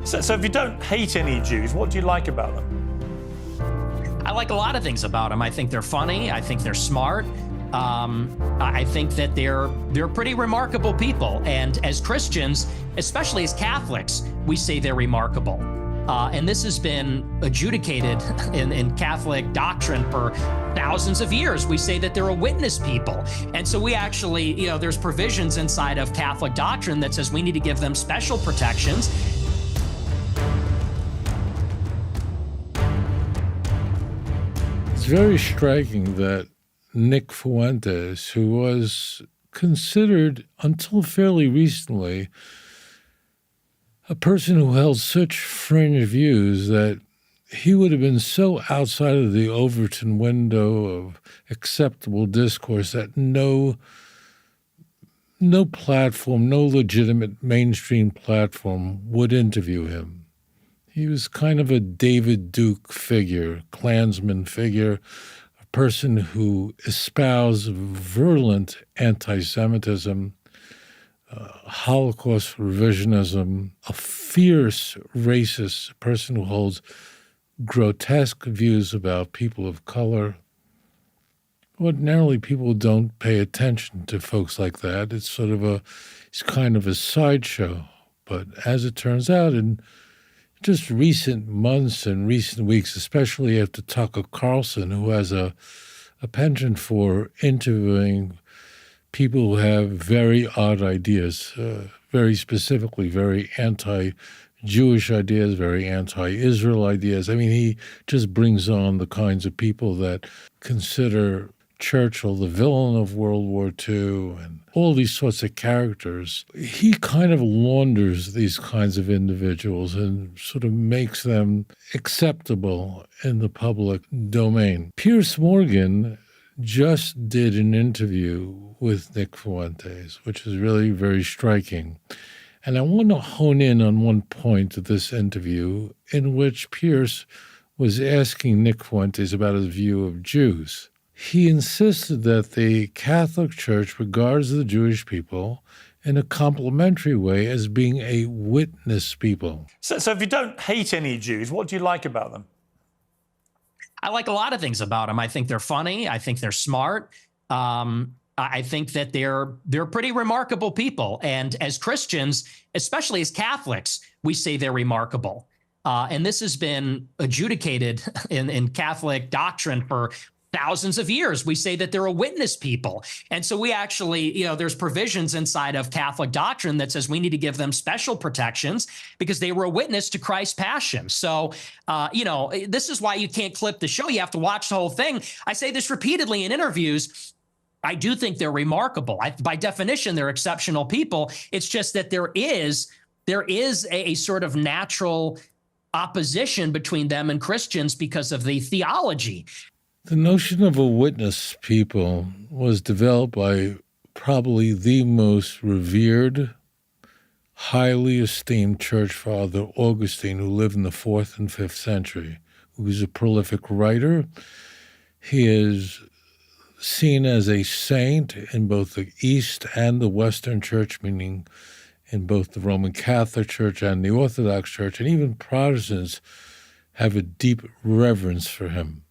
So if you don't hate any Jews, what do you like about them? I like a lot of things about them. I think they're funny. I think they're smart. I think that they're pretty remarkable people. And as Christians, especially as Catholics, we say they're remarkable. And this has been adjudicated in Catholic doctrine for thousands of years. We say that they're a witness people. And so we actually, there's provisions inside of Catholic doctrine that says we need to give them special protections. It's very striking that Nick Fuentes, who was considered until fairly recently a person who held such fringe views that he would have been so outside of the Overton window of acceptable discourse that no platform, no legitimate mainstream platform would interview him. He was kind of a David Duke figure, Klansman figure, a person who espoused virulent anti-Semitism, Holocaust revisionism, a fierce racist, a person who holds grotesque views about people of color. Ordinarily, people don't pay attention to folks like that. It's kind of a sideshow. But as it turns out, in just recent months and recent weeks, especially after Tucker Carlson, who has a penchant for interviewing people who have very odd ideas, very specifically very anti-Jewish ideas, very anti-Israel ideas. I mean, he just brings on the kinds of people that consider Churchill the villain of World War II and all these sorts of characters. He kind of launders these kinds of individuals and sort of makes them acceptable in the public domain. Piers Morgan just did an interview with Nick Fuentes, which is really very striking. And I want to hone in on one point of this interview in which Piers was asking Nick Fuentes about his view of Jews. He insisted that the Catholic Church regards the Jewish people in a complimentary way as being a witness people. So if you don't hate any Jews, what do you like about them? I like a lot of things about them. I think they're funny. I think they're smart. I think that they're pretty remarkable people. And as Christians, especially as Catholics, we say they're remarkable. And this has been adjudicated in Catholic doctrine for thousands of years. We say that they're a witness people. And so we actually, there's provisions inside of Catholic doctrine that says we need to give them special protections because they were a witness to Christ's passion. So, this is why you can't clip the show. You have to watch the whole thing. I say this repeatedly in interviews. I do think they're remarkable. By definition, they're exceptional people. It's just that there is a sort of natural opposition between them and Christians because of the theology. The notion of a witness people was developed by probably the most revered, highly esteemed church father, Augustine, who lived in the 4th and 5th century, who was a prolific writer. He is seen as a saint in both the East and the Western Church, meaning in both the Roman Catholic Church and the Orthodox Church, and even Protestants have a deep reverence for him.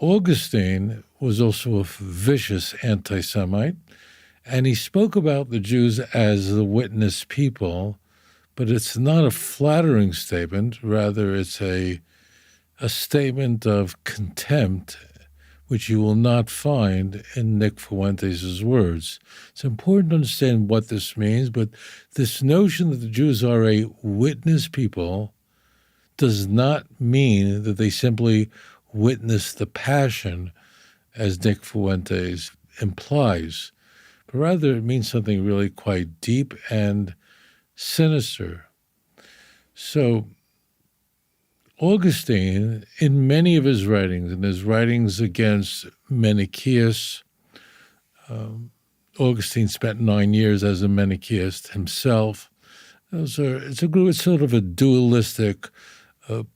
Augustine was also a vicious anti-Semite, and he spoke about the Jews as the witness people, but it's not a flattering statement. Rather, it's a statement of contempt, which you will not find in Nick Fuentes' words. It's important to understand what this means, but this notion that the Jews are a witness people does not mean that they simply witness the passion, as Nick Fuentes implies, but rather it means something really quite deep and sinister. So Augustine, in many of his writings, in his writings against Manichaeus, Augustine spent 9 years as a Manichaeist himself. It's sort of a dualistic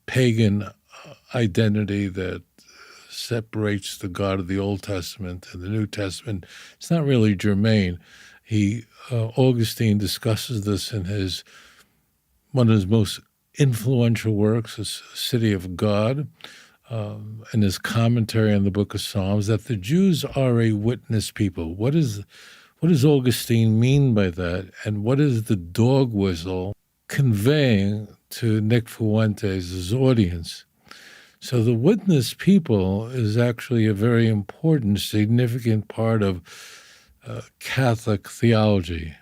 pagan identity that separates the God of the Old Testament and the New Testament. It's not really germane. Augustine discusses this in his one of his most influential works is City of God, and his commentary on the book of Psalms, that the Jews are a witness people. What does Augustine mean by that? And what is the dog whistle conveying to Nick Fuentes' audience? So the witness people is actually a very important, significant part of Catholic theology.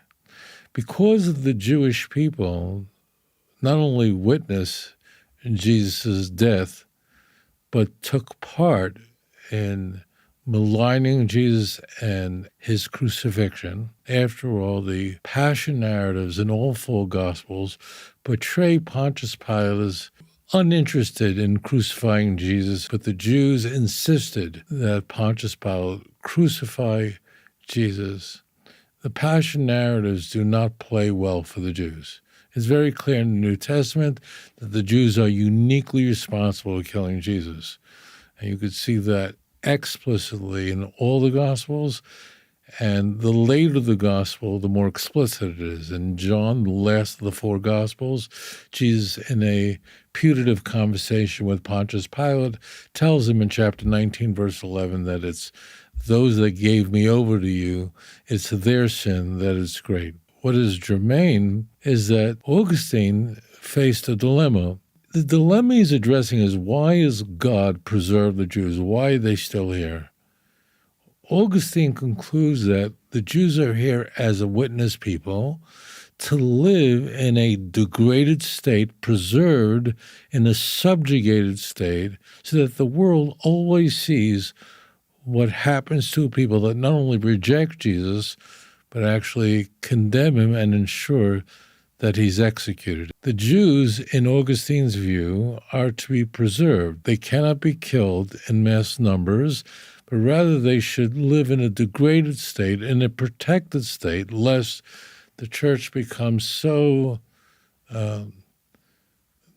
Because of the Jewish people not only witness Jesus' death, but took part in maligning Jesus and his crucifixion. After all, the passion narratives in all four Gospels portray Pontius Pilate as uninterested in crucifying Jesus, but the Jews insisted that Pontius Pilate crucify Jesus. The passion narratives do not play well for the Jews. It's very clear in the New Testament that the Jews are uniquely responsible for killing Jesus. And you could see that explicitly in all the Gospels. And the later the Gospel, the more explicit it is. In John, the last of the four Gospels, Jesus, in a putative conversation with Pontius Pilate, tells him in chapter 19, verse 11, that it's those that gave me over to you, it's their sin that is great. What is germane is that Augustine faced a dilemma. The dilemma he's addressing is, why has God preserved the Jews? Why are they still here? Augustine concludes that the Jews are here as a witness people to live in a degraded state, preserved in a subjugated state, so that the world always sees what happens to people that not only reject Jesus, but actually condemn him and ensure that he's executed. The Jews, in Augustine's view, are to be preserved. They cannot be killed in mass numbers, but rather they should live in a degraded state, in a protected state, lest the church becomes so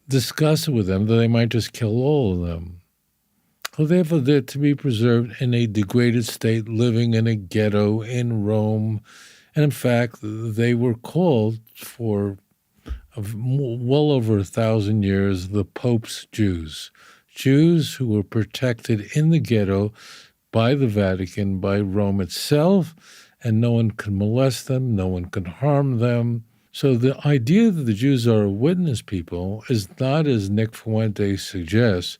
disgusted with them that they might just kill all of them. So therefore, they're to be preserved in a degraded state, living in a ghetto in Rome. And in fact, they were called for well over 1,000 years the Pope's Jews. Jews who were protected in the ghetto by the Vatican, by Rome itself, and no one can molest them, no one can harm them. So the idea that the Jews are a witness people is not, as Nick Fuentes suggests,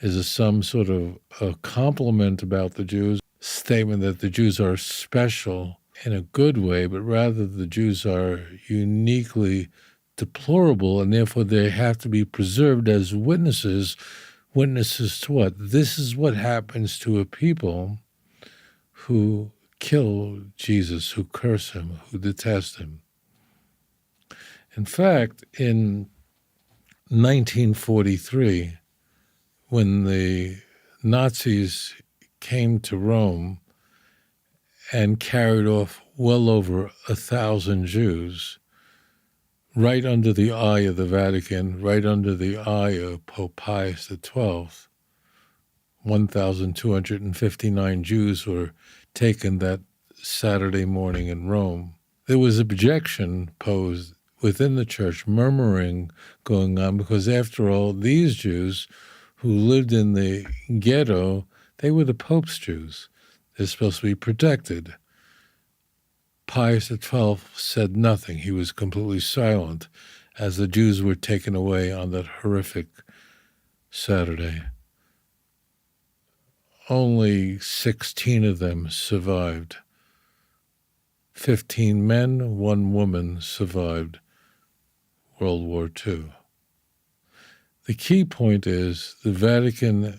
is some sort of a compliment about the Jews, statement that the Jews are special in a good way, but rather the Jews are uniquely deplorable, and therefore they have to be preserved as witnesses. Witnesses to what? This is what happens to a people who kill Jesus, who curse him, who detest him. In fact, in 1943, when the Nazis came to Rome and carried off well over 1,000 Jews, right under the eye of the Vatican, right under the eye of Pope Pius XII, 1,259 Jews were taken that Saturday morning in Rome. There was objection posed within the church, murmuring going on, because after all, these Jews who lived in the ghetto, they were the Pope's Jews. They're supposed to be protected. Pius XII said nothing. He was completely silent as the Jews were taken away on that horrific Saturday. Only 16 of them survived. 15 men, 1 woman survived World War II. The key point is the Vatican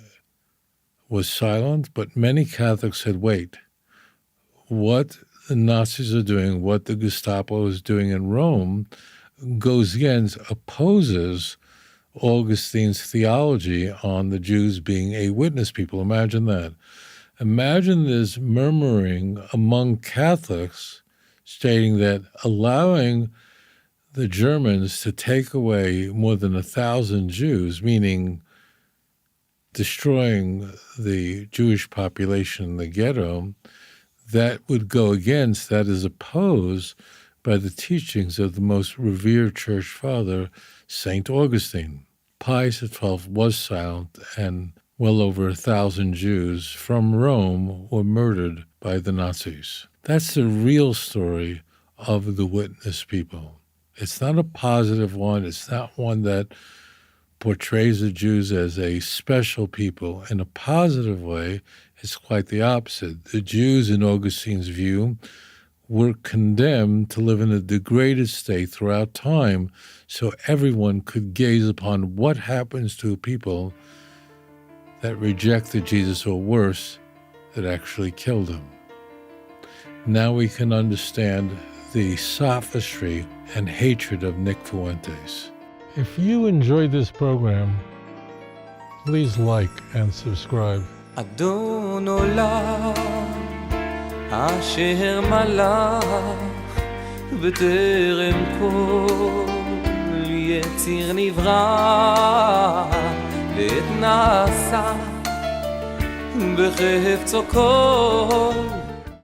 was silent, but many Catholics said, wait, what the Nazis are doing, what the Gestapo is doing in Rome, goes against, opposes Augustine's theology on the Jews being a witness people. Imagine that. Imagine this murmuring among Catholics stating that allowing the Germans to take away more than 1,000 Jews, meaning destroying the Jewish population in the ghetto, that would go against, that is opposed by the teachings of the most revered church father, St. Augustine. Pius XII was silent, and well over 1,000 Jews from Rome were murdered by the Nazis. That's the real story of the witness people. It's not a positive one. It's not one that portrays the Jews as a special people. In a positive way, it's quite the opposite. The Jews, in Augustine's view, were condemned to live in a degraded state throughout time so everyone could gaze upon what happens to people that rejected Jesus, or worse, that actually killed him. Now we can understand the sophistry and hatred of Nick Fuentes. If you enjoyed this program, please like and subscribe. אדון עולם אשר מלך בטרם כל יציר נברא עת נעשה בחפצו כל